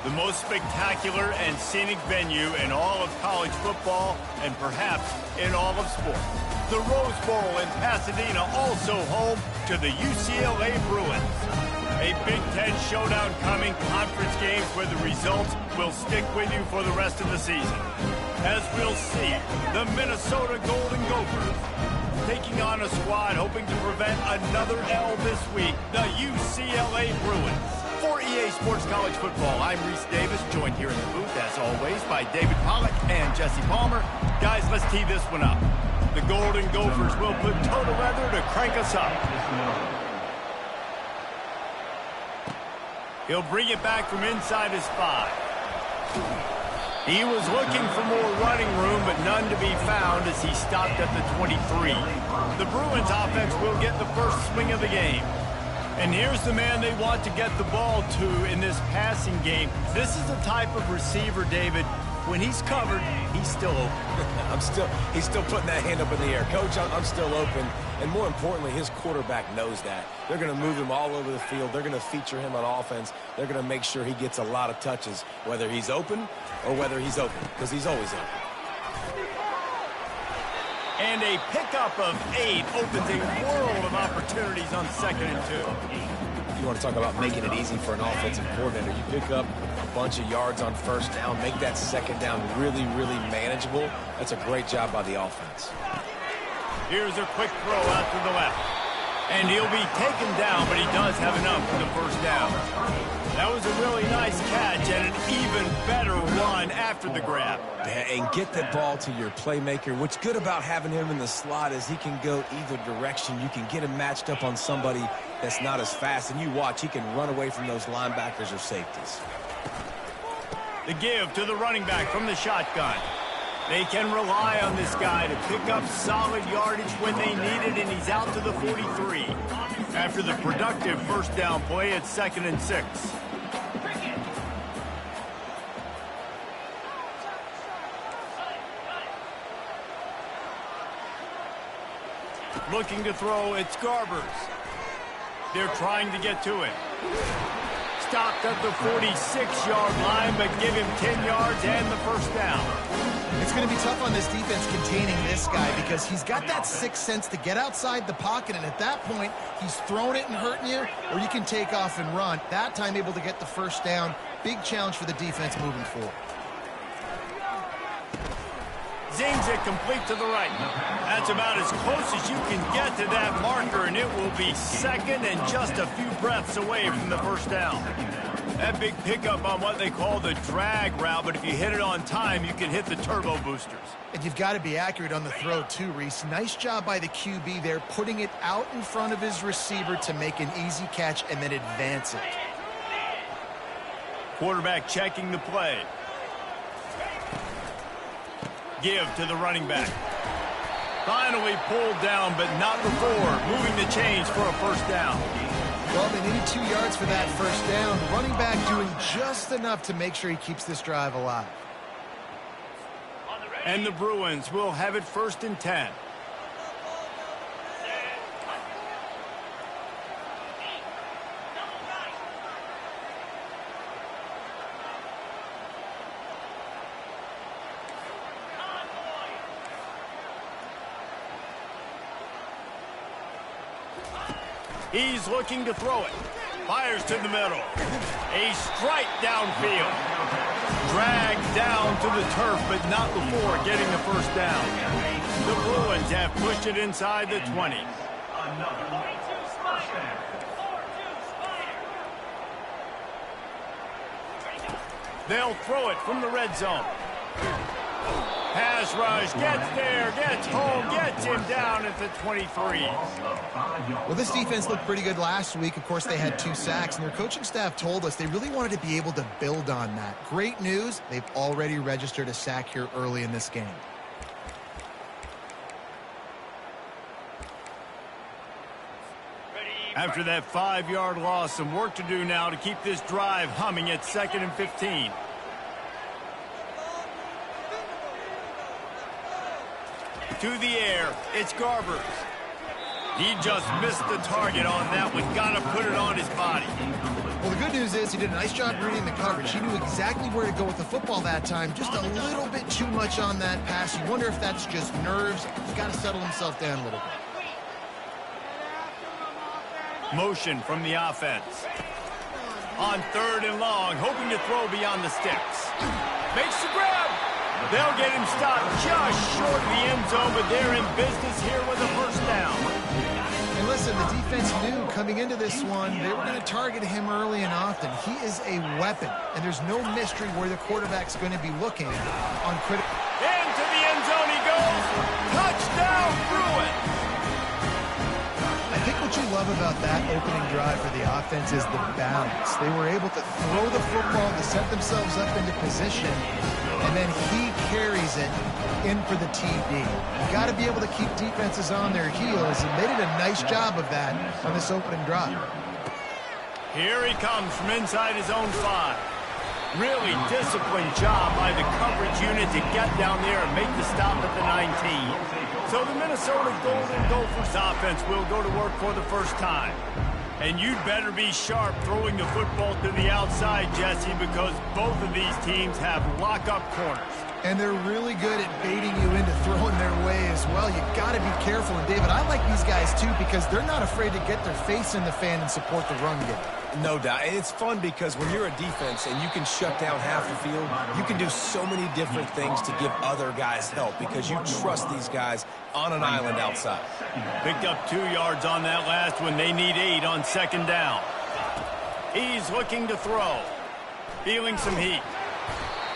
The most spectacular and scenic venue in all of college football and perhaps in all of sports. The Rose Bowl in Pasadena, also home to the UCLA Bruins. A Big Ten showdown coming, conference games where the results will stick with you for the rest of the season. As we'll see, the Minnesota Golden Gophers taking on a squad hoping to prevent another L this week, the UCLA Bruins. For EA Sports College Football, I'm Reese Davis, joined here in the booth, as always, by David Pollack and Jesse Palmer. Guys, let's tee this one up. The Golden Gophers will put toe to leather to crank us up. He'll bring it back from inside his 5. He was looking for more running room, but none to be found as he stopped at the 23. The Bruins offense will get the first swing of the game. And here's the man they want to get the ball to in this passing game. This is the type of receiver, David, when he's covered, he's still open. He's still putting that hand up in the air. Coach, I'm still open. And more importantly, his quarterback knows that. They're going to move him all over the field. They're going to feature him on offense. They're going to make sure he gets a lot of touches, whether he's open or whether he's open, because he's always open. And a pickup of 8 opens a world of opportunities on 2nd and 2. You want to talk about making it easy for an offensive coordinator. You pick up a bunch of yards on 1st down, make that 2nd down really, really manageable. That's a great job by the offense. Here's a quick throw out to the left. And he'll be taken down, but he does have enough for the 1st down. That was a really nice catch and an even better run after the grab. And get the ball to your playmaker. What's good about having him in the slot is he can go either direction. You can get him matched up on somebody that's not as fast. And you watch, he can run away from those linebackers or safeties. The give to the running back from the shotgun. They can rely on this guy to pick up solid yardage when they need it, and he's out to the 43. After the productive 1st down play at 2nd and 6. Looking to throw, it's Garbers. They're trying to get to it. Stopped at the 46-yard line, but give him 10 yards and the 1st down. It's going to be tough on this defense containing this guy because he's got that sixth sense to get outside the pocket, and at that point, he's throwing it and hurting you, or you can take off and run. That time able to get the 1st down. Big challenge for the defense moving forward. Zings it complete to the right. That's about as close as you can get to that marker, and it will be 2nd and just a few breaths away from the 1st down. That big pickup on what they call the drag route, but if you hit it on time, you can hit the turbo boosters. And you've got to be accurate on the throw too, Reese. Nice job by the QB there, putting it out in front of his receiver to make an easy catch and then advance it. Quarterback checking the play. Give to the running back. Finally pulled down, but not before. Moving the chains for a 1st down. Well, they needed 2 yards for that 1st down. The running back doing just enough to make sure he keeps this drive alive. And the Bruins will have it 1st and 10. He's looking to throw it. Fires to the middle. A strike downfield. Dragged down to the turf, but not before getting the 1st down. The Bruins have pushed it inside the 20. They'll throw it from the red zone. Pass rush, gets there, gets home, gets him down at the 23. Well, this defense looked pretty good last week. Of course, they had 2 sacks, and their coaching staff told us they really wanted to be able to build on that. Great news, they've already registered a sack here early in this game. After that 5-yard loss, some work to do now to keep this drive humming at 2nd and 15. To the air, it's Garbers. He just missed the target on that one. Got to put it on his body. Well, the good news is he did a nice job reading the coverage. He knew exactly where to go with the football that time. Just a little bit too much on that pass. You wonder if that's just nerves. He's got to settle himself down a little bit. Motion from the offense. On 3rd and long, hoping to throw beyond the sticks. Makes the grab. They'll get him stopped just short of the end zone, but they're in business here with a first down. And listen, the defense knew coming into this one, they were going to target him early and often. He is a weapon, and there's no mystery where the quarterback's going to be looking on critical. Into the end zone he goes. Touchdown, Bruin. I think what you love about that opening drive for the offense is the balance. They were able to throw the football to set themselves up into position, and then he carries it in for the TD. You got to be able to keep defenses on their heels, and they did a nice job of that on this opening drive. Here he comes from inside his own 5. Really disciplined job by the coverage unit to get down there and make the stop at the 19. So the Minnesota Golden Gophers offense will go to work for the first time. And you'd better be sharp throwing the football to the outside, Jesse, because both of these teams have lock-up corners. And they're really good at baiting you into throwing their way as well. You got to be careful. And, David, I like these guys, too, because they're not afraid to get their face in the fan and support the run game. No doubt. And it's fun because when you're a defense and you can shut down half the field, you can do so many different things to give other guys help because you trust these guys on an island outside. Picked up 2 yards on that last one. They need 8 on 2nd down. He's looking to throw. Feeling some heat.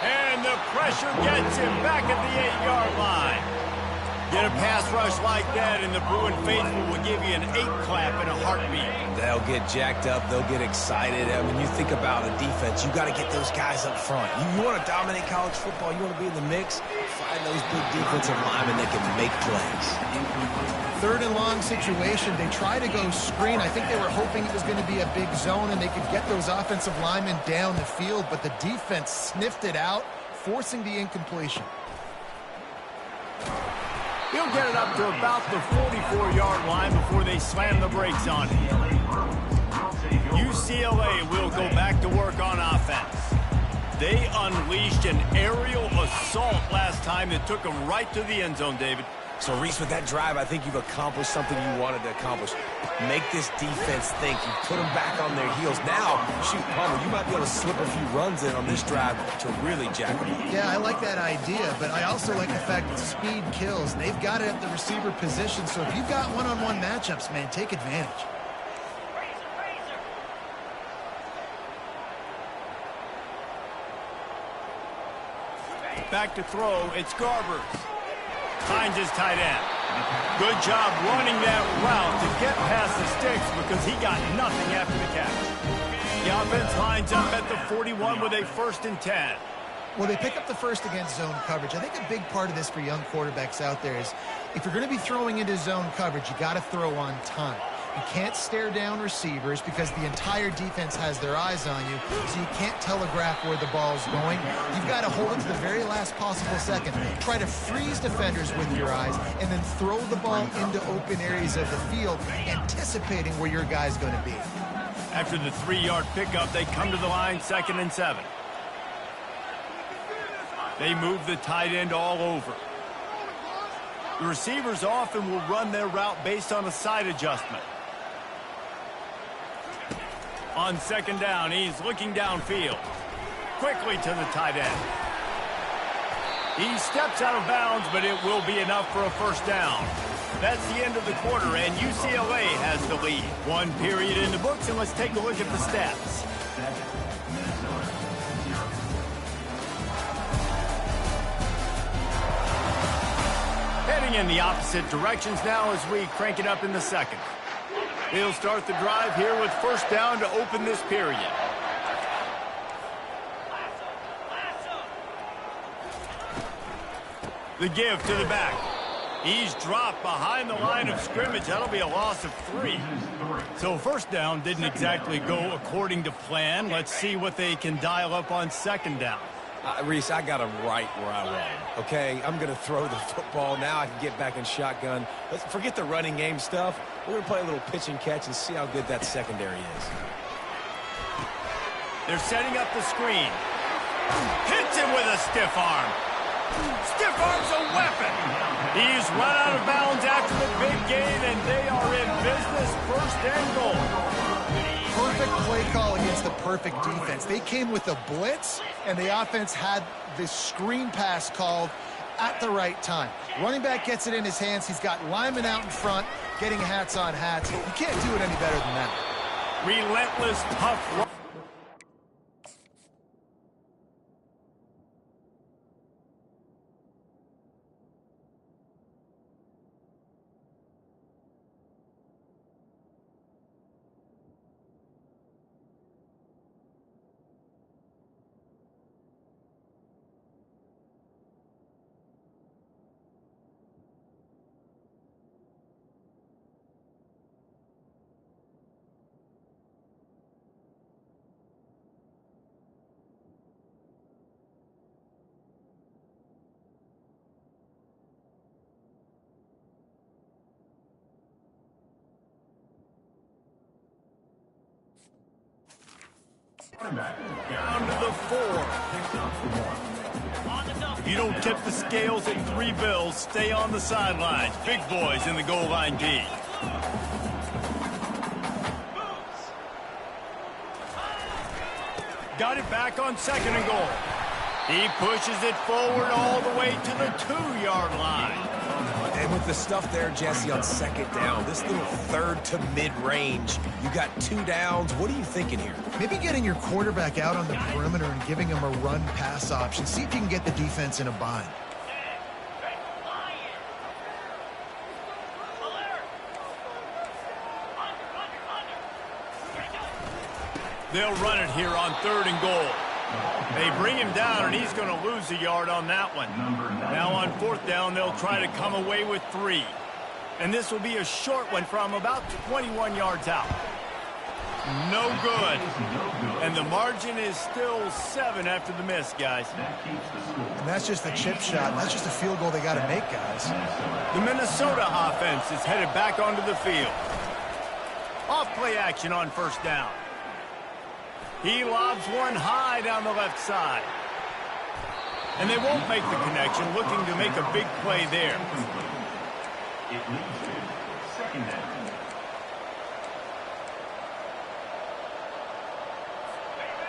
And the pressure gets him back at the 8-yard line. Get a pass rush like that, and the Bruin faithful will give you an 8 clap in a heartbeat. They'll get jacked up. They'll get excited. I mean, you think about a defense, you got to get those guys up front. You want to dominate college football, you want to be in the mix, find those big defensive linemen that can make plays. 3rd and long situation. They try to go screen. I think they were hoping it was going to be a big zone and they could get those offensive linemen down the field, but the defense sniffed it out, forcing the incompletion. He'll get it up to about the 44-yard line before they slam the brakes on him. UCLA will go back to work on offense. They unleashed an aerial assault last time that took them right to the end zone, David. So, Reese, with that drive, I think you've accomplished something you wanted to accomplish. Make this defense think. You put them back on their heels. Now, shoot, Palmer, you might be able to slip a few runs in on this drive to really jack them up. Yeah, I like that idea, but I also like the fact that speed kills. They've got it at the receiver position, so if you've got one-on-one matchups, man, take advantage. Back to throw, it's Garbers. Finds his tight end. Good job running that route to get past the sticks because he got nothing after the catch. The offense lines up at the 41 with a 1st and 10. Well, they pick up the first against zone coverage. I think a big part of this for young quarterbacks out there is if you're going to be throwing into zone coverage, you got to throw on time. You can't stare down receivers because the entire defense has their eyes on you, so you can't telegraph where the ball's going. You've got to hold it to the very last possible second. Try to freeze defenders with your eyes and then throw the ball into open areas of the field, anticipating where your guy's going to be. After the 3-yard pickup, they come to the line, 2nd and 7. They move the tight end all over. The receivers often will run their route based on a side adjustment. On 2nd down, he's looking downfield. Quickly to the tight end. He steps out of bounds, but it will be enough for a 1st down. That's the end of the quarter, and UCLA has the lead. 1 period in the books, and let's take a look at the stats. Heading in the opposite directions now as we crank it up in the 2nd. They'll start the drive here with 1st down to open this period. The give to the back. He's dropped behind the line of scrimmage. That'll be a loss of 3. So 1st down didn't exactly go according to plan. Let's see what they can dial up on 2nd down. Reese, I got him right where I want him, okay? I'm going to throw the football. Now I can get back in shotgun. Let's forget the running game stuff. We're going to play a little pitch and catch and see how good that secondary is. They're setting up the screen. Hits him with a stiff arm. Stiff arm's a weapon. He's run out of bounds after the big gain, and they are in business, first and goal. Perfect play call against the perfect defense. They came with a blitz, and the offense had this screen pass called at the right time. Running back gets it in his hands. He's got linemen out in front, getting hats on hats. You can't do it any better than that. Relentless, tough run. Down to the 4. If you don't tip the scales in 3 bills, stay on the sidelines. Big boys in the goal line D. Got it back on 2nd and goal. He pushes it forward all the way to the 2-yard line. And with the stuff there, Jesse, on 2nd down, this little 3rd to mid-range, you got 2 downs. What are you thinking here? Maybe getting your quarterback out on the perimeter and giving him a run-pass option. See if you can get the defense in a bind. They'll run it here on 3rd and goal. They bring him down, and he's going to lose a yard on that one. Now on 4th down, they'll try to come away with 3. And this will be a short one from about 21 yards out. No good. And the margin is still 7 after the miss, guys. And that's just a chip shot. That's just a field goal they got to make, guys. The Minnesota offense is headed back onto the field. Off play action on 1st down. He lobs one high down the left side. And they won't make the connection, looking to make a big play there. It leads to 2nd down.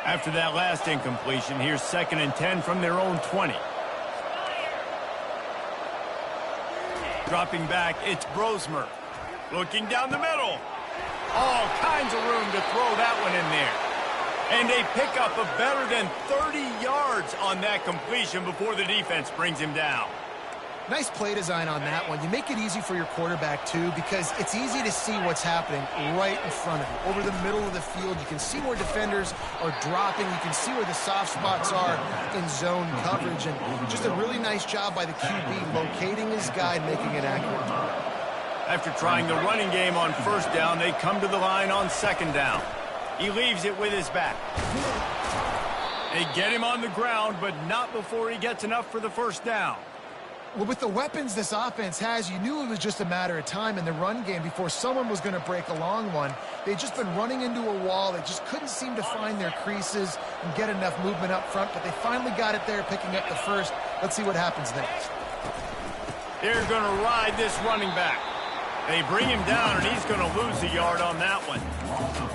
After that last incompletion, here's 2nd and 10 from their own 20. Dropping back, it's Brosmer. Looking down the middle. All kinds of room to throw that one in there. And they pick up a better than 30 yards on that completion before the defense brings him down. Nice play design on that one. You make it easy for your quarterback, too, because it's easy to see what's happening right in front of you. Over the middle of the field, you can see where defenders are dropping. You can see where the soft spots are in zone coverage. And just a really nice job by the QB locating his guy, making it accurate. After trying the running game on 1st down, they come to the line on 2nd down. He leaves it with his back. They get him on the ground, but not before he gets enough for the 1st down. Well, with the weapons this offense has, you knew it was just a matter of time in the run game before someone was going to break a long one. They'd just been running into a wall. They just couldn't seem to find their creases and get enough movement up front, but they finally got it there, picking up the 1st. Let's see what happens next. They're going to ride this running back. They bring him down, and he's going to lose a yard on that one.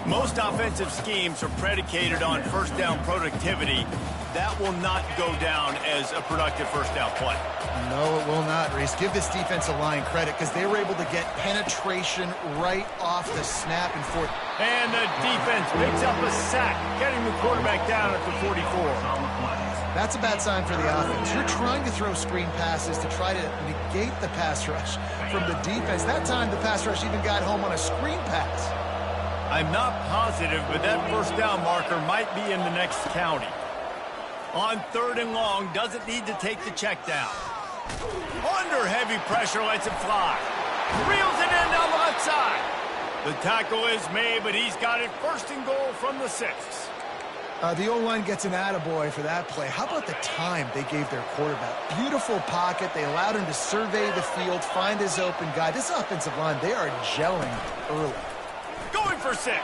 Most offensive schemes are predicated on 1st down productivity. That will not go down as a productive 1st down play. No, it will not, Reese. Give this defensive line credit because they were able to get penetration right off the snap and 4th. And the defense picks up a sack, getting the quarterback down at the 44. That's a bad sign for the offense. You're trying to throw screen passes to try to negate the pass rush from the defense. That time, the pass rush even got home on a screen pass. I'm not positive, but that 1st down marker might be in the next county. On 3rd and long, doesn't need to take the check down. Under heavy pressure, lets it fly. Reels it in down the left side. The tackle is made, but he's got it 1st and goal from the 6. The O-line gets an attaboy for that play. How about the time they gave their quarterback? Beautiful pocket. They allowed him to survey the field, find his open guy. This offensive line, they are gelling early. Going for 6.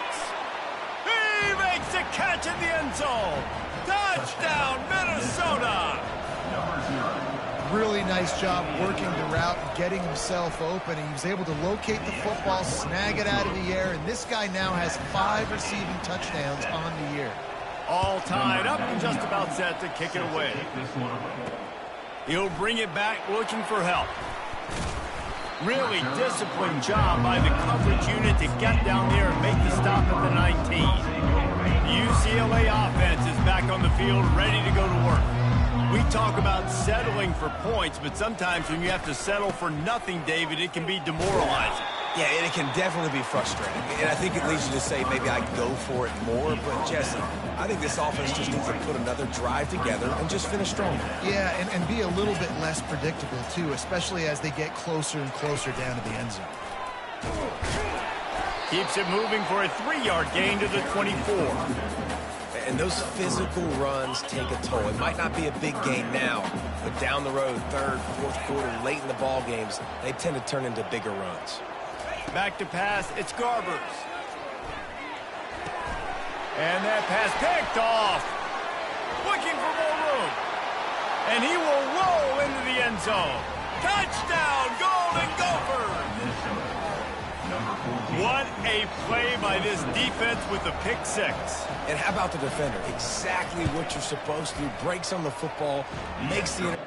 He makes a catch in the end zone. Touchdown, Minnesota. Really nice job working the route and getting himself open. He was able to locate the football, snag it out of the air, and this guy now has 5 receiving touchdowns on the year. All tied up and just about set to kick it away. He'll bring it back looking for help. Really disciplined job by the coverage unit to get down there and make the stop at the 19. The UCLA offense is back on the field, ready to go to work. We talk about settling for points, but sometimes when you have to settle for nothing, David, it can be demoralizing. Yeah, and it can definitely be frustrating. And I think it leads you to say maybe I go for it more. But, Jesse, I think this offense just needs to put another drive together and just finish stronger. Yeah, and be a little bit less predictable, too, especially as they get closer and closer down to the end zone. Keeps it moving for a 3-yard gain to the 24. And those physical runs take a toll. It might not be a big gain now, but down the road, 3rd, 4th quarter, late in the ball games, they tend to turn into bigger runs. Back to pass, it's Garbers. And that pass picked off. Looking for more room. And he will roll into the end zone. Touchdown, Golden Gophers! What a play by this defense with the pick 6. And how about the defender? Exactly what you're supposed to do. Breaks on the football, makes the...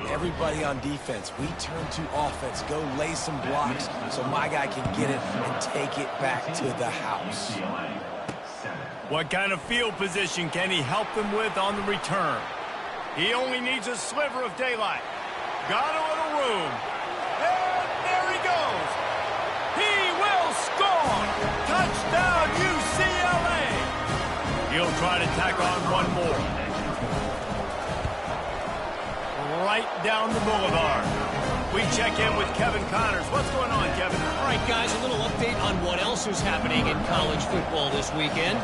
Everybody on defense, we turn to offense. Go lay some blocks so my guy can get it and take it back to the house. What kind of field position can he help them with on the return? He only needs a sliver of daylight. Got a little room. And there he goes. He will score. Touchdown, UCLA. He'll try to tack on one more. Right down the boulevard. We check in with Kevin Connors. What's going on, Kevin? All right, guys, a little update on what else is happening in college football this weekend.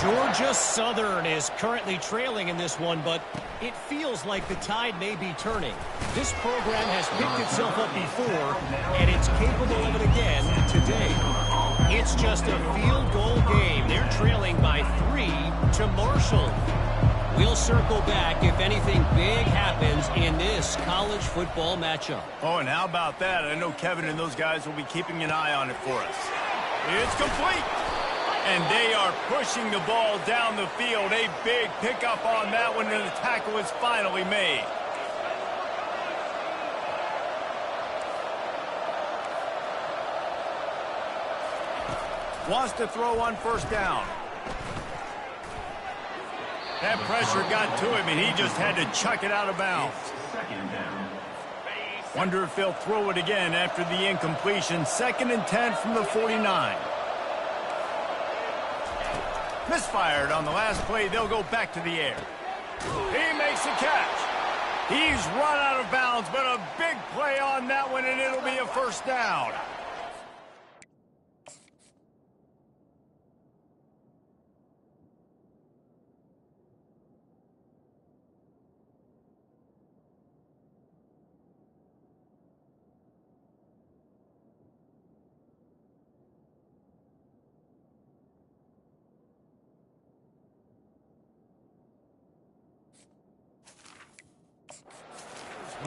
Georgia Southern is currently trailing in this one, but it feels like the tide may be turning. This program has picked itself up before, and it's capable of it again today. It's just a field goal game. They're trailing by 3 to Marshall. We'll circle back if anything big happens in this college football matchup. Oh, and how about that? I know Kevin and those guys will be keeping an eye on it for us. It's complete. And they are pushing the ball down the field. A big pickup on that one, and the tackle is finally made. Wants to throw on 1st down. That pressure got to him, and he just had to chuck it out of bounds. Wonder if they'll throw it again after the incompletion. 2nd and 10 from the 49. Misfired on the last play. They'll go back to the air. He makes the catch. He's run out of bounds, but a big play on that one, and it'll be a 1st down.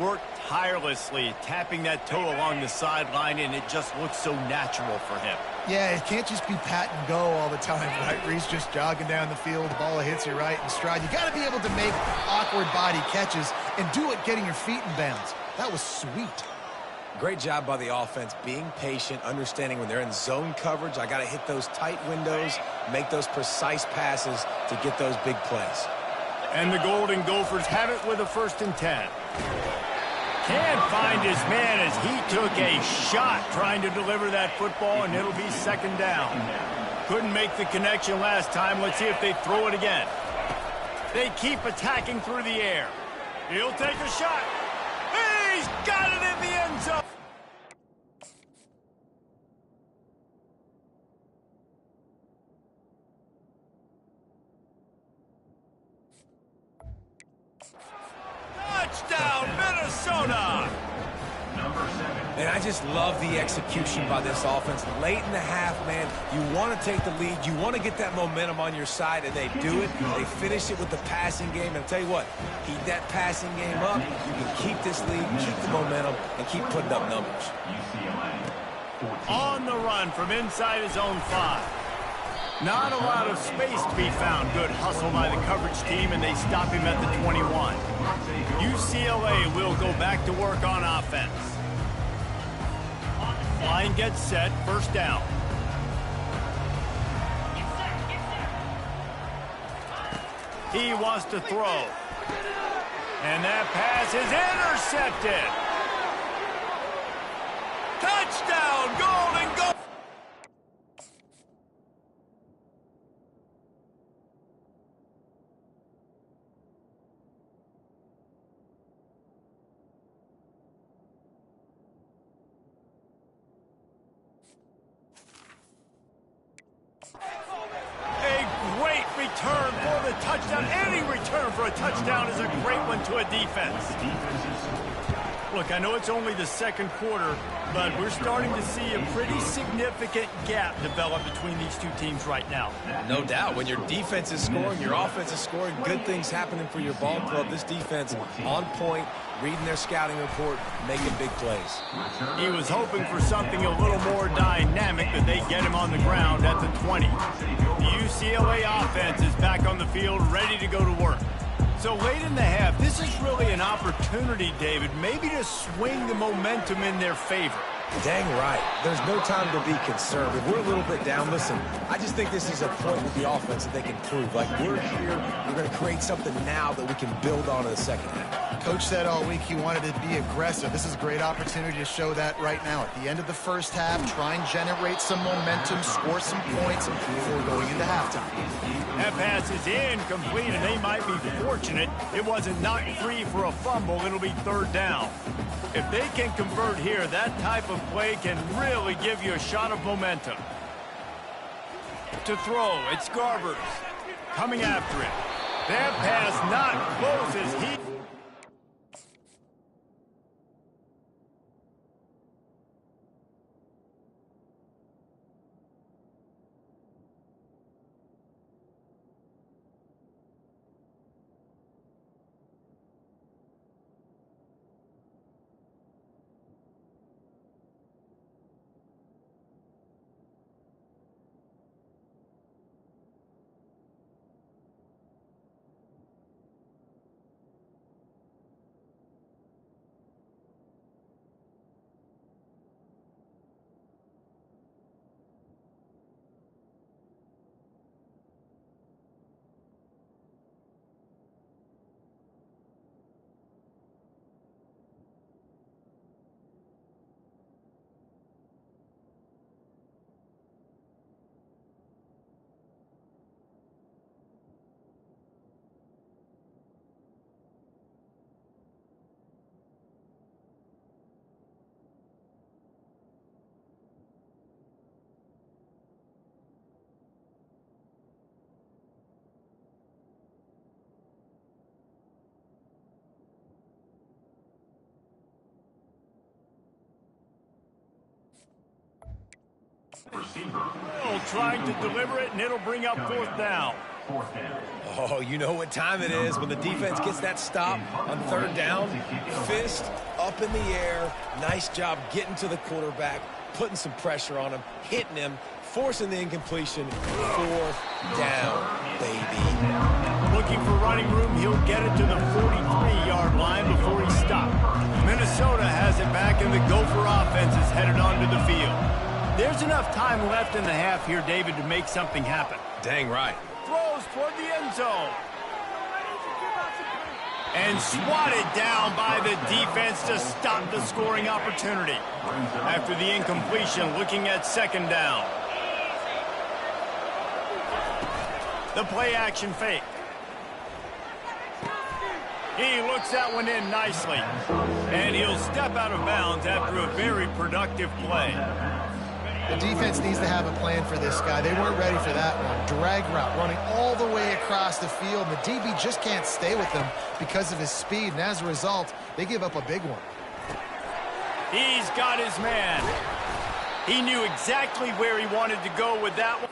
Worked tirelessly, tapping that toe along the sideline, and it just looks so natural for him. Yeah, it can't just be pat and go all the time, right? Reese just jogging down the field, the ball hits you right in stride. You got to be able to make awkward body catches and do it getting your feet in bounds. That was sweet. Great job by the offense, being patient, understanding when they're in zone coverage, I got to hit those tight windows, make those precise passes to get those big plays. And the Golden Gophers have it with a 1st and 10. Can't find his man as he took a shot trying to deliver that football, and it'll be 2nd down. Couldn't make the connection last time. Let's see if they throw it again. They keep attacking through the air. He'll take a shot. He's got it in the end zone. Touchdown, Minnesota! And I just love the execution by this offense. Late in the half, man, you want to take the lead. You want to get that momentum on your side, and they do it. They finish it with the passing game. And I'll tell you what, keep that passing game up. You can keep this lead, keep the momentum, and keep putting up numbers. On the run from inside his own 5. Not a lot of space to be found. Good hustle by the coverage team, and they stop him at the 21. UCLA will go back to work on offense. Line gets set, 1st down. He wants to throw. And that pass is intercepted. Touchdown, Golden Gophers! Return for the touchdown. Any return for a touchdown is a great one to a defense. Look, I know it's only the 2nd quarter, but we're starting to see a pretty significant gap develop between these two teams right now. No doubt. When your defense is scoring, your offense is scoring, good things happening for your ball club. This defense on point, reading their scouting report, making big plays. He was hoping for something a little more dynamic, but they get him on the ground at the 20. The UCLA offense is back on the field, ready to go to work. So late in the half, this is really an opportunity, David, maybe to swing the momentum in their favor. Dang right. There's no time to be concerned. If we're a little bit down, listen, I just think this is a point with the offense that they can prove. Like, we're here, we're going to create something now that we can build on in the 2nd half. Coach said all week he wanted to be aggressive. This is a great opportunity to show that right now. At the end of the 1st half, try and generate some momentum, score some points before going into halftime. That pass is incomplete, and they might be fortunate it wasn't knocked free for a fumble. It'll be 3rd down. If they can convert here, that type of play can really give you a shot of momentum. To throw, it's Garbers coming after it. That pass not close as he... Trying to deliver it, and it'll bring up 4th down. Oh, you know what time it is when the defense gets that stop on 3rd down. Fist up in the air. Nice job getting to the quarterback, putting some pressure on him, hitting him, forcing the incompletion. 4th down, baby. Well, looking for running room. He'll get it to the 43-yard line before he stopped. Minnesota has it back, and the Gopher offense is headed onto the field. There's enough time left in the half here, David, to make something happen. Dang right. Throws toward the end zone. And swatted down by the defense to stop the scoring opportunity. After the incompletion, looking at second down. The play-action fake. He looks that one in nicely. And he'll step out of bounds after a very productive play. The defense needs to have a plan for this guy. They weren't ready for that one. Drag route, running all the way across the field. The DB just can't stay with him because of his speed, and as a result, they give up a big one. He's got his man. He knew exactly where he wanted to go with that one.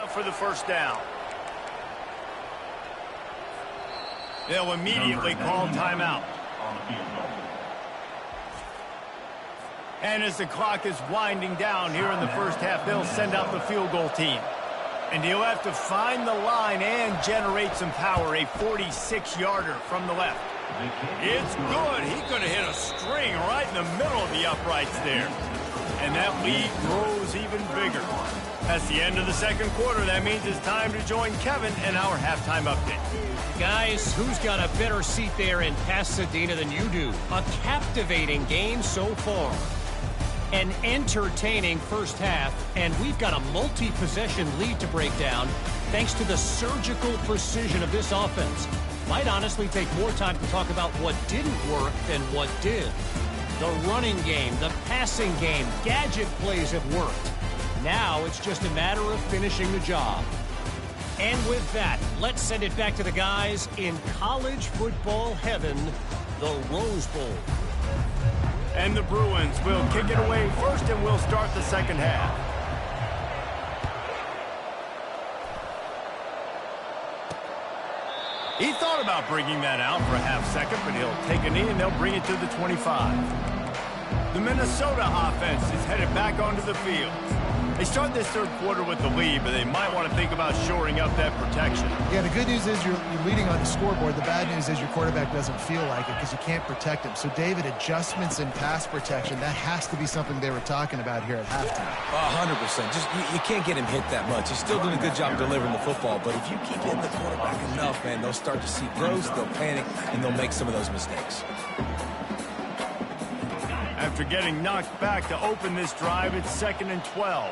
For the first down. They'll immediately call timeout. And as the clock is winding down here in the first half, they'll send out the field goal team. And he'll have to find the line and generate some power. A 46-yarder from the left. It's good. He could have hit a string right in the middle of the uprights there. And that lead grows even bigger. That's the end of the second quarter. That means it's time to join Kevin in our halftime update. Guys, who's got a better seat there in Pasadena than you do? A captivating game so far. An entertaining first half, and we've got a multi-possession lead to break down thanks to the surgical precision of this offense. Might honestly take more time to talk about what didn't work than what did. The running game, the passing game, gadget plays have worked. Now it's just a matter of finishing the job. And with that, let's send it back to the guys in college football heaven, the Rose Bowl. And the Bruins will kick it away first, and we'll start the second half. He thought about bringing that out for a half second, but he'll take a knee, and they'll bring it to the 25. The Minnesota offense is headed back onto the field. They start this third quarter with the lead, but they might want to think about shoring up that protection. Yeah, the good news is you're leading on the scoreboard. The bad news is your quarterback doesn't feel like it because you can't protect him. So, David, adjustments in pass protection, that has to be something they were talking about here at halftime. 100%. Just you can't get him hit that much. He's still doing a good job delivering the football, but if you keep hitting the quarterback enough, man, they'll start to see growth, they'll panic, and they'll make some of those mistakes. After getting knocked back to open this drive, it's 2nd and 12.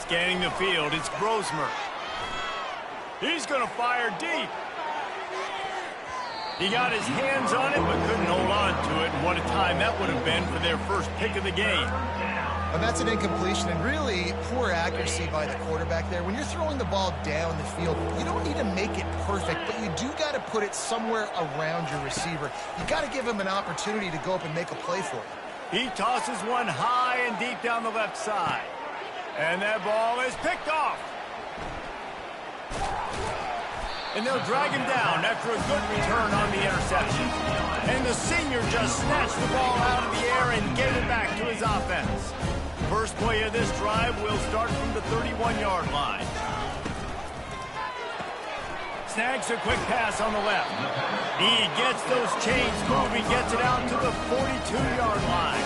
Scanning the field, it's Grosmer. He's going to fire deep. He got his hands on it, but couldn't hold on to it. And what a time that would have been for their first pick of the game. And that's an incompletion, and really poor accuracy by the quarterback there. When you're throwing the ball down the field, you don't need to make it perfect, but you do got to put it somewhere around your receiver. You got to give him an opportunity to go up and make a play for you. He tosses one high and deep down the left side. And that ball is picked off. And they'll drag him down after a good return on the interception. And the senior just snatched the ball out of the air and gave it back to his offense. First play of this drive will start from the 31-yard line. Snags a quick pass on the left. He gets those chains moving, gets it out to the 42-yard line.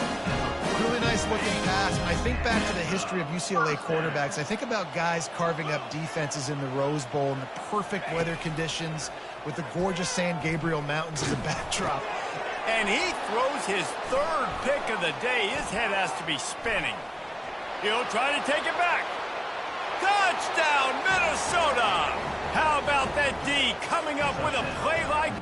Really nice looking pass. When I think back to the history of UCLA quarterbacks, I think about guys carving up defenses in the Rose Bowl in the perfect weather conditions with the gorgeous San Gabriel Mountains as a backdrop. And he throws his third pick of the day. His head has to be spinning. He'll try to take it back. Touchdown, Minnesota! How about that D coming up with a play like...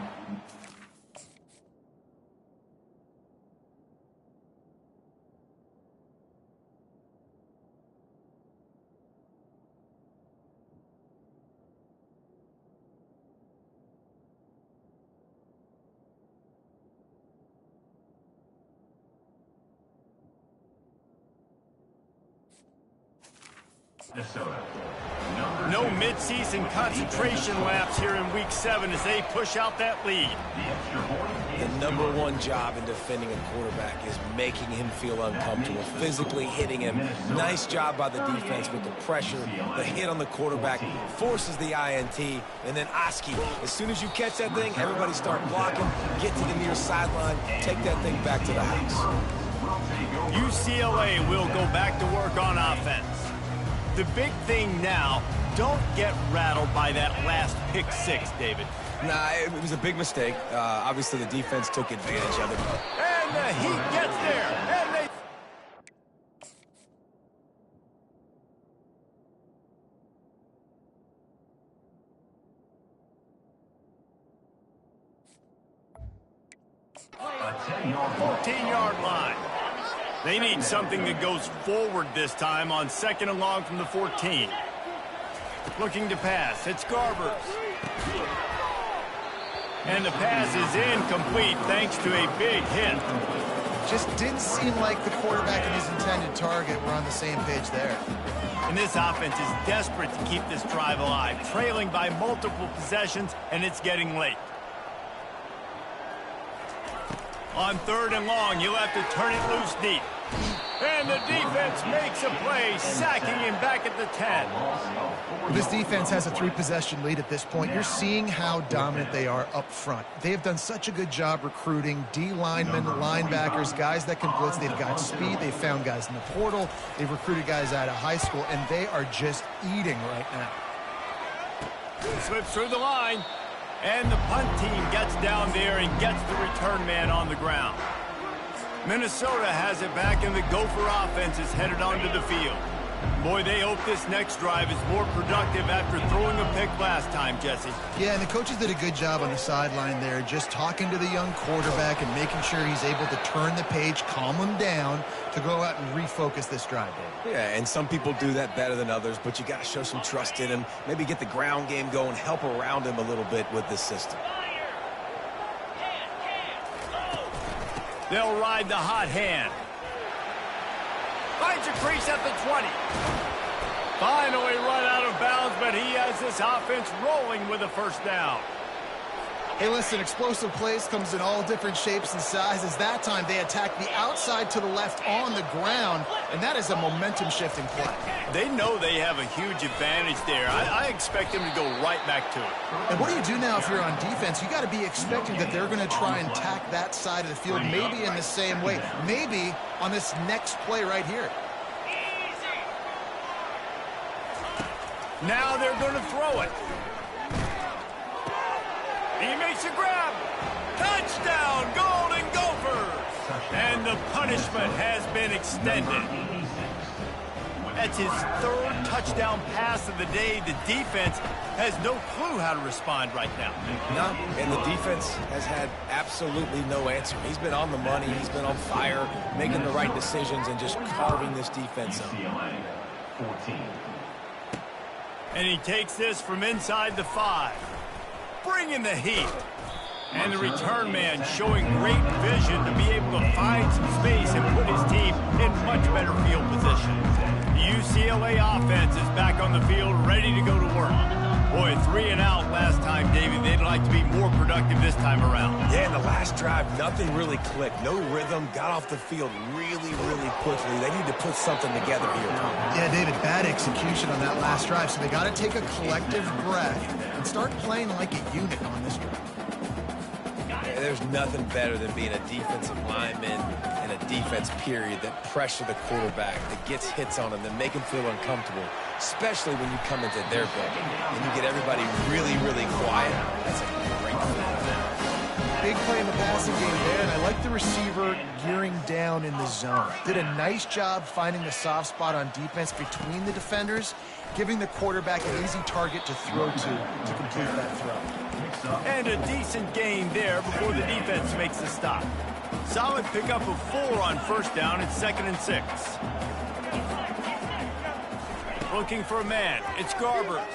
No midseason concentration laps here in Week 7 as they push out that lead. The number one job in defending a quarterback is making him feel uncomfortable, physically hitting him. Nice job by the defense with the pressure. The hit on the quarterback forces the INT, and then Oski. As soon as you catch that thing, everybody start blocking, get to the near sideline, take that thing back to the house. UCLA will go back to work on offense. The big thing now, don't get rattled by that last pick six, David. Nah, it was a big mistake. Obviously, the defense took advantage of it. And the Heat gets there. And they... A 10-yard 14-yard line. They need something that goes forward this time on 2nd and long from the 14. Looking to pass. It's Garbers. And the pass is incomplete thanks to a big hit. Just didn't seem like the quarterback and his intended target were on the same page there. And this offense is desperate to keep this drive alive, trailing by multiple possessions, and it's getting late. On 3rd and long, you'll have to turn it loose deep. And the defense makes a play, sacking him back at the 10. This defense has a 3-possession lead at this point. You're seeing how dominant they are up front. They have done such a good job recruiting D linemen, linebackers, guys that can blitz. They've got speed. They've found guys in the portal. They've recruited guys out of high school, and they are just eating right now. Slips through the line, and the punt team gets down there and gets the return man on the ground. Minnesota has it back, and the Gopher offense is headed onto the field. Boy, they hope this next drive is more productive after throwing a pick last time, Jesse. Yeah, and the coaches did a good job on the sideline there, just talking to the young quarterback and making sure he's able to turn the page, calm him down to go out and refocus this drive, Dave. Yeah, and some people do that better than others, but you got to show some trust in him. Maybe get the ground game going, help around him a little bit with this system. They'll ride the hot hand. Finds a crease at the 20. Finally run out of bounds, but he has this offense rolling with a first down. Hey, listen, explosive plays comes in all different shapes and sizes. That time they attack the outside to the left on the ground, and that is a momentum-shifting play. They know they have a huge advantage there. I expect them to go right back to it. And what do you do now if you're on defense? You got to be expecting that they're going to try and tack that side of the field, maybe in the same way, maybe on this next play right here. Now they're going to throw it. He makes a grab. Touchdown, Golden Gophers. And the punishment has been extended. That's his 3rd touchdown pass of the day. The defense has no clue how to respond right now. No, and the defense has had absolutely no answer. He's been on the money. He's been on fire, making the right decisions and just carving this defense up. UCLA 14. And he takes this from inside the 5. Bringing the heat. And the return man showing great vision to be able to find some space and put his team in much better field position. The UCLA offense is back on the field, ready to go to work. Boy, 3 and out last time, Davey. They'd like to be more productive this time around. Yeah, in the last drive, nothing really clicked. No rhythm, got off the field really quickly. They need to put something together here, Tom. Yeah, David, bad execution on that last drive, so they got to take a collective breath and start playing like a unit on this drive. Yeah, there's nothing better than being a defensive lineman and a defense period that pressure the quarterback, that gets hits on him, that make him feel uncomfortable, especially when you come into their building and you get everybody really quiet. That's a great thing. Big play in the passing game there, and I like the receiver gearing down in the zone. Did a nice job finding the soft spot on defense between the defenders, giving the quarterback an easy target to throw to complete that throw. And a decent gain there before the defense makes the stop. Solid pickup of 4 on first down and 2nd and 6. Looking for a man. It's Garbers.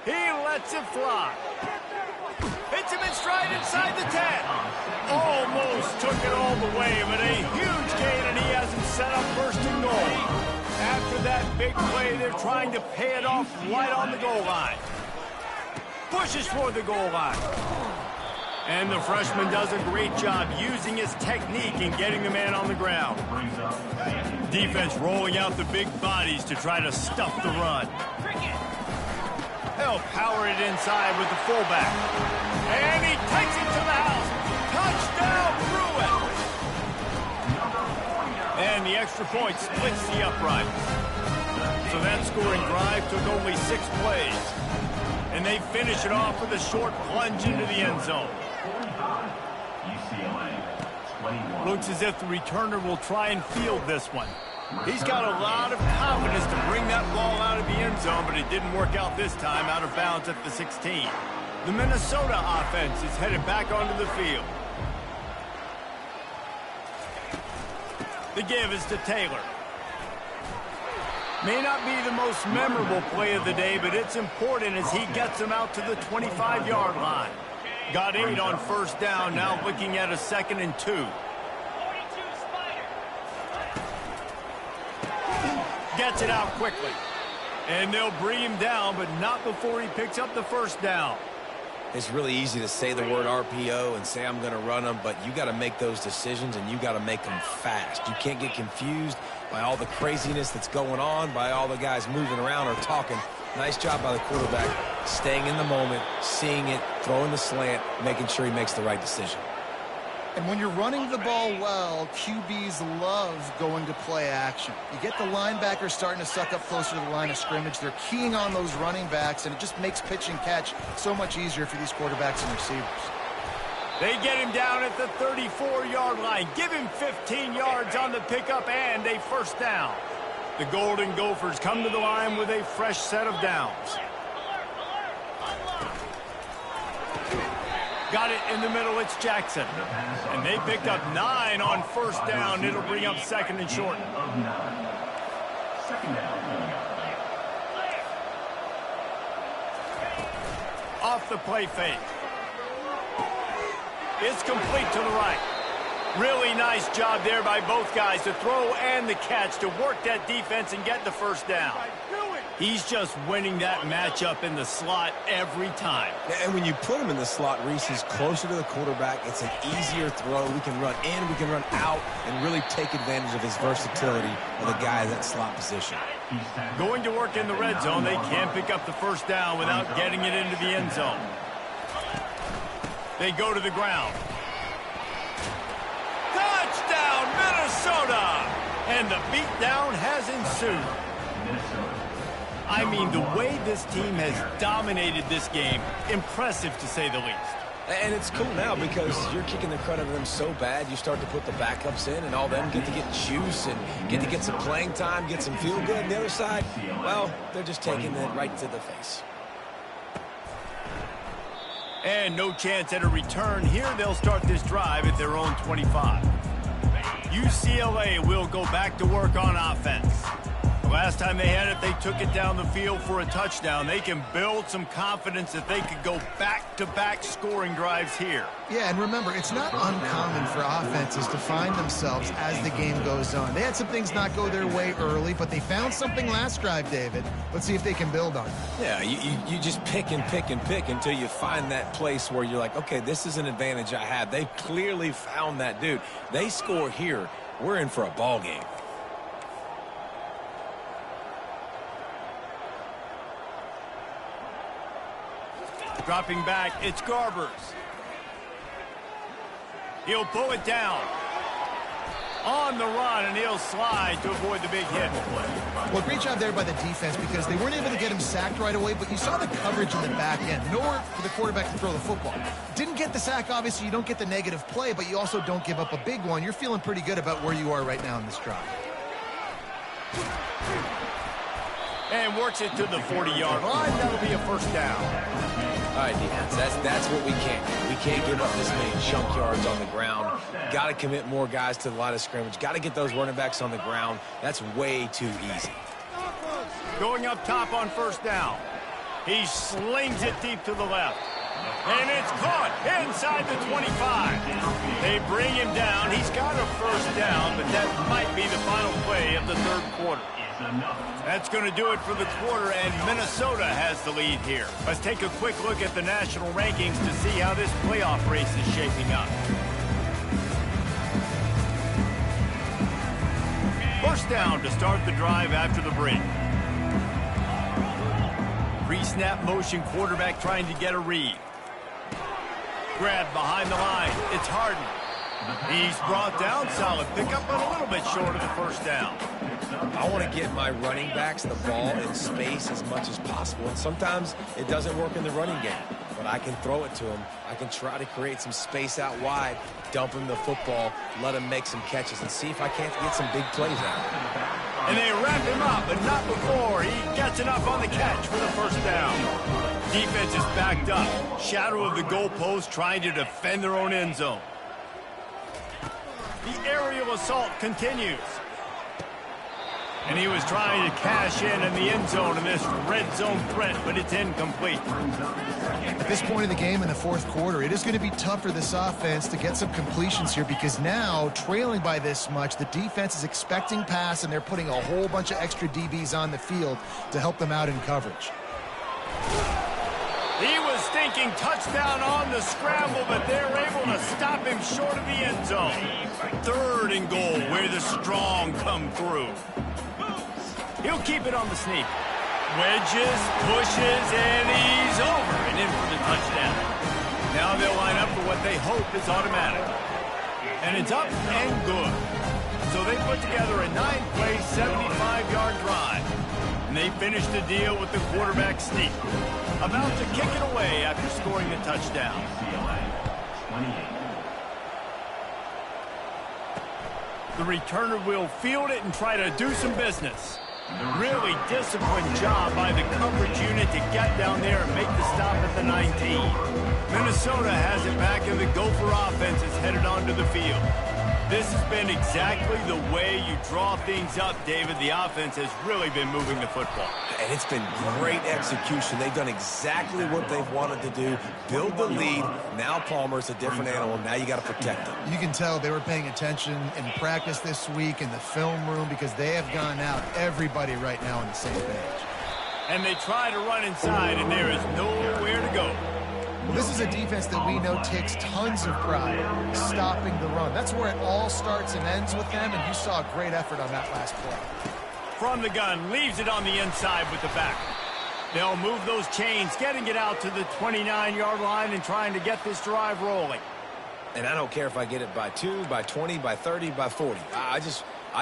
He lets it fly. Hits him in stride inside the 10. Almost took it all the way, but a huge gain, and he has him set up 1st and goal. After that big play, they're trying to pay it off right on the goal line. Pushes for the goal line. And the freshman does a great job using his technique and getting the man on the ground. Defense rolling out the big bodies to try to stuff the run. They'll power it inside with the fullback. And he takes it to the house. Touchdown, Bruin! And the extra point splits the uprights. So that scoring drive took only 6 plays. And they finish it off with a short plunge into the end zone. UCLA, 21. Looks as if the returner will try and field this one. He's got a lot of confidence to bring that ball out of the end zone, but it didn't work out this time, out of bounds at the 16. The Minnesota offense is headed back onto the field. The give is to Taylor. May not be the most memorable play of the day, but it's important as he gets them out to the 25-yard line. Got 8 on first down, now looking at a 2nd and 2. Gets it out quickly. And they'll bring him down, but not before he picks up the first down. It's really easy to say the word RPO and say I'm going to run them, but you got to make those decisions and you got to make them fast. You can't get confused by all the craziness that's going on, by all the guys moving around or talking. Nice job by the quarterback, staying in the moment, seeing it, throwing the slant, making sure he makes the right decision. And when you're running the ball well, QBs love going to play action. You get the linebackers starting to suck up closer to the line of scrimmage. They're keying on those running backs, and it just makes pitch and catch so much easier for these quarterbacks and receivers. They get him down at the 34-yard line. Give him 15 yards on the pickup and a first down. The Golden Gophers come to the line with a fresh set of downs. Got it in the middle, it's Jackson. And they picked up 9 on first down. It'll bring up 2nd and short. Off the play fake. It's complete to the right. Really nice job there by both guys to throw and the catch to work that defense and get the first down. He's just winning that matchup in the slot every time. And when you put him in the slot, Reese, he's closer to the quarterback. It's an easier throw. We can run in, we can run out, and really take advantage of his versatility of the guy in that slot position. Going to work in the red zone, they can pick up the first down without getting it into the end zone. They go to the ground. Touchdown, Minnesota! And the beatdown has ensued. I mean, the way this team has dominated this game, impressive to say the least. And it's cool now because you're kicking the crud out of them so bad, you start to put the backups in, and all them get to get juice and get to get some playing time, get some feel good. And the other side, well, they're just taking it right to the face. And no chance at a return. Here they'll start this drive at their own 25. UCLA will go back to work on offense. Last time they had it, they took it down the field for a touchdown. They can build some confidence that they could go back-to-back scoring drives here. Yeah, and remember, it's not uncommon for offenses to find themselves as the game goes on. They had some things not go their way early, but they found something last drive, David. Let's see if they can build on it. Yeah, you just pick and pick and pick until you find that place where you're like, okay, this is an advantage I have. They've clearly found that, dude. They score here, we're in for a ball game. Dropping back, it's Garbers. He'll pull it down. On the run, and he'll slide to avoid the big hit. Well, great job there by the defense because they weren't able to get him sacked right away, but you saw the coverage in the back end. Nowhere for the quarterback to throw the football. Didn't get the sack, obviously. You don't get the negative play, but you also don't give up a big one. You're feeling pretty good about where you are right now in this drive. And works it to the 40-yard line. That'll be a first down. All right, defense, that's what we can't do. We can't give up this many chunk yards on the ground. Got to commit more guys to the line of scrimmage. Got to get those running backs on the ground. That's way too easy. Going up top on first down. He slings it deep to the left. And it's caught inside the 25. They bring him down. He's got a first down, but that might be the final play of the third quarter. That's going to do it for the quarter, and Minnesota has the lead here. Let's take a quick look at the national rankings to see how this playoff race is shaping up. First down to start the drive after the break. Pre-snap motion, quarterback trying to get a read. Grab behind the line. It's Harden. He's brought down. Solid pickup, but a little bit short of the first down. I want to get my running backs the ball in space as much as possible. And sometimes it doesn't work in the running game, but I can throw it to him. I can try to create some space out wide, dump him the football, let him make some catches, and see if I can't get some big plays out. And they wrap him up, but not before he gets enough on the catch for the first down. Defense is backed up. Shadow of the goalpost, trying to defend their own end zone. The aerial assault continues. And he was trying to cash in the end zone in this red zone threat, but it's incomplete. At this point in the game in the fourth quarter, it is going to be tough for this offense to get some completions here because now, trailing by this much, the defense is expecting pass, and they're putting a whole bunch of extra DBs on the field to help them out in coverage. He was thinking touchdown on the scramble, but they're able to stop him short of the end zone. Third and goal, where the strong come through. He'll keep it on the sneak. Wedges, pushes, and he's over and in for the touchdown. Now they'll line up for what they hope is automatic. And it's up and good. So they put together a 9-play, 75-yard drive. And they finish the deal with the quarterback sneak. About to kick it away after scoring the touchdown. The returner will field it and try to do some business. Really disciplined job by the coverage unit to get down there and make the stop at the 19. Minnesota has it back, and the Gopher offense is headed onto the field. This has been exactly the way you draw things up, David. The offense has really been moving the football. And it's been great execution. They've done exactly what they've wanted to do. Build the lead. Now Palmer's a different animal. Now you got to protect him. You can tell they were paying attention in practice this week in the film room because they have gone out, everybody right now on the same page. And they try to run inside, and there is nowhere to go. Well, this is a defense that we know takes tons of pride stopping the run. That's where it all starts and ends with them, and you saw a great effort on that last play. From the gun, leaves it on the inside with the back. They'll move those chains, getting it out to the 29-yard line and trying to get this drive rolling. And I don't care if I get it by 2, by 20, by 30, by 40. I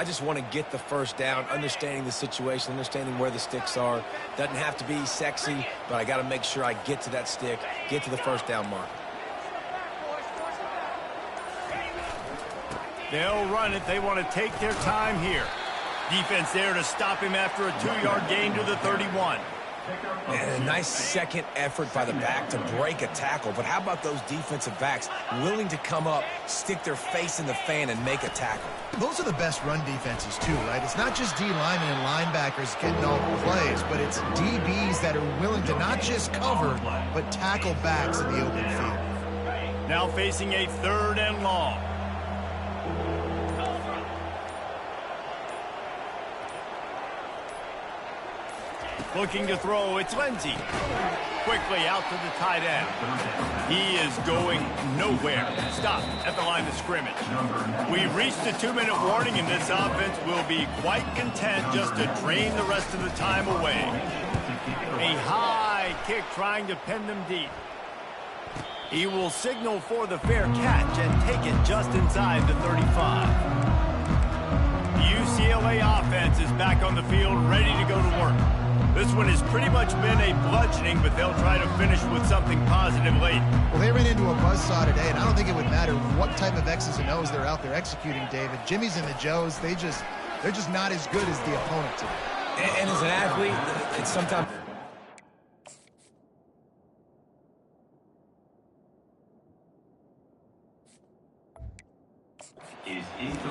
just want to get the first down, understanding the situation, understanding where the sticks are. Doesn't have to be sexy, but I got to make sure I get to that stick, get to the first down mark. They'll run it. They want to take their time here. Defense there to stop him after a 2-yard gain to the 31. And a nice second effort by the back to break a tackle. But how about those defensive backs willing to come up, stick their face in the fan, and make a tackle? Those are the best run defenses, too, right? It's not just D linemen and linebackers getting all the plays, but it's DBs that are willing to not just cover, but tackle backs in the open field. Now facing a 3rd and long. Looking to throw, it's Lindsey. Quickly out to the tight end. He is going nowhere. Stop at the line of scrimmage. We've reached the 2-minute warning, and this offense will be quite content just to drain the rest of the time away. A high kick trying to pin them deep. He will signal for the fair catch and take it just inside the 35. The UCLA offense is back on the field, ready to go to work. This one has pretty much been a bludgeoning, but they'll try to finish with something positive late. Well, they ran into a buzzsaw today, and I don't think it would matter what type of X's and O's they're out there executing, David. Jimmy's and the Joes, they're just not as good as the opponent today. And as an athlete, it's sometimes...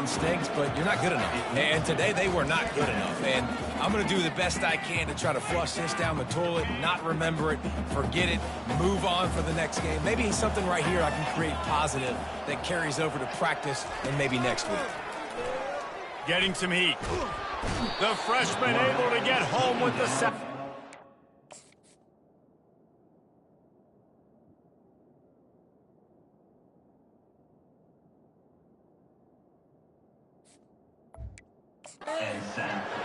Stinks, but you're not good enough. And today they were not good enough. And I'm going to do the best I can to try to flush this down the toilet, not remember it, forget it, move on for the next game. Maybe something right here I can create positive that carries over to practice and maybe next week. Getting some heat. The freshman able to get home with the sack.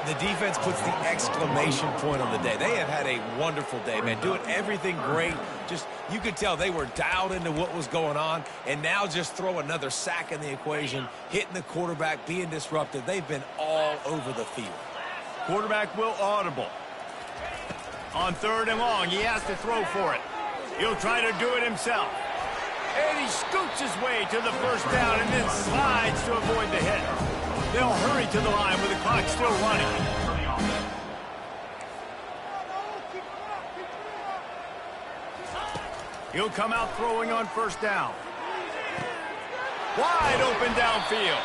The defense puts the exclamation point on the day. They have had a wonderful day, man. Doing everything great. Just, you could tell they were dialed into what was going on. And now just throw another sack in the equation, hitting the quarterback, being disruptive. They've been all over the field. Quarterback will audible. On 3rd and long, he has to throw for it. He'll try to do it himself. And he scoots his way to the first down and then slides to avoid the hit. They'll hurry to the line with the clock still running. He'll come out throwing on 1st down. Wide open downfield.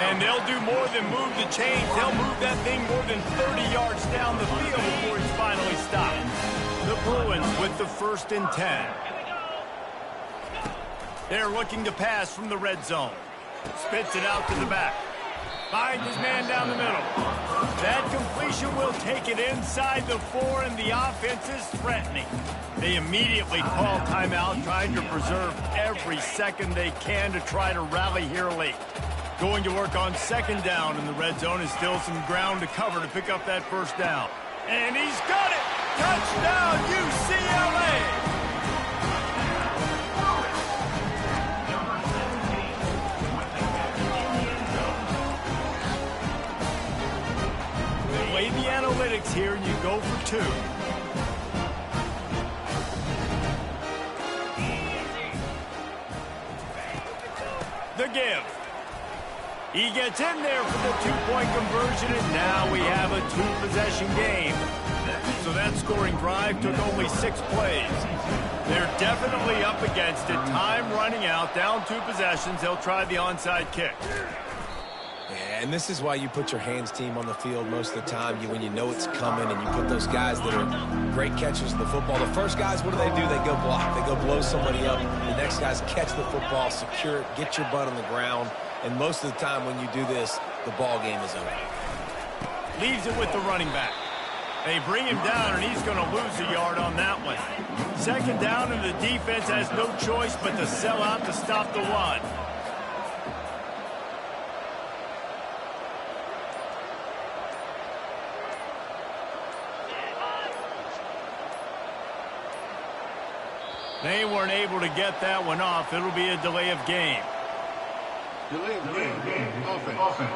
And they'll do more than move the chains. They'll move that thing more than 30 yards down the field before it's finally stopped. The Bruins with the 1st and 10. They're looking to pass from the red zone. Spits it out to the back. Finds his man down the middle. That completion will take it inside the 4, and the offense is threatening. They immediately call timeout, trying to preserve every second they can to try to rally here late. Going to work on 2nd down in the red zone is still some ground to cover to pick up that 1st down. And he's got it! Touchdown, UCLA! Play the analytics here, and you go for 2. The give. He gets in there for the 2-point conversion, and now we have a 2-possession game. So that scoring drive took only 6 plays. They're definitely up against it. Time running out, down 2 possessions. They'll try the onside kick. Yeah, and this is why you put your hands team on the field most of the time. When you know it's coming, and you put those guys that are great catchers of the football. The first guys, what do? They go block. They go blow somebody up. The next guys catch the football, secure it, get your butt on the ground. And most of the time when you do this, the ball game is over. Leaves it with the running back. They bring him down, and he's going to lose a yard on that one. 2nd down, and the defense has no choice but to sell out to stop the run. They weren't able to get that one off. It'll be a delay of game. Delay of game. Offense.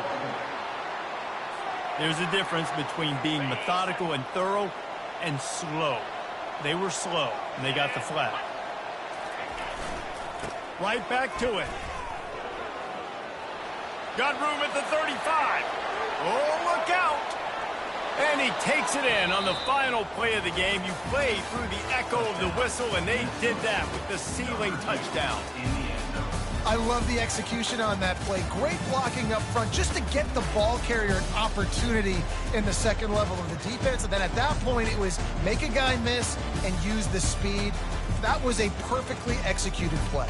There's a difference between being methodical and thorough and slow. They were slow, and they got the flag. Right back to it. Got room at the 35. Oh, look out. And he takes it in on the final play of the game. You play through the echo of the whistle, and they did that with the sealing touchdown. I love the execution on that play. Great blocking up front just to get the ball carrier an opportunity in the 2nd level of the defense. And then at that point, it was make a guy miss and use the speed. That was a perfectly executed play.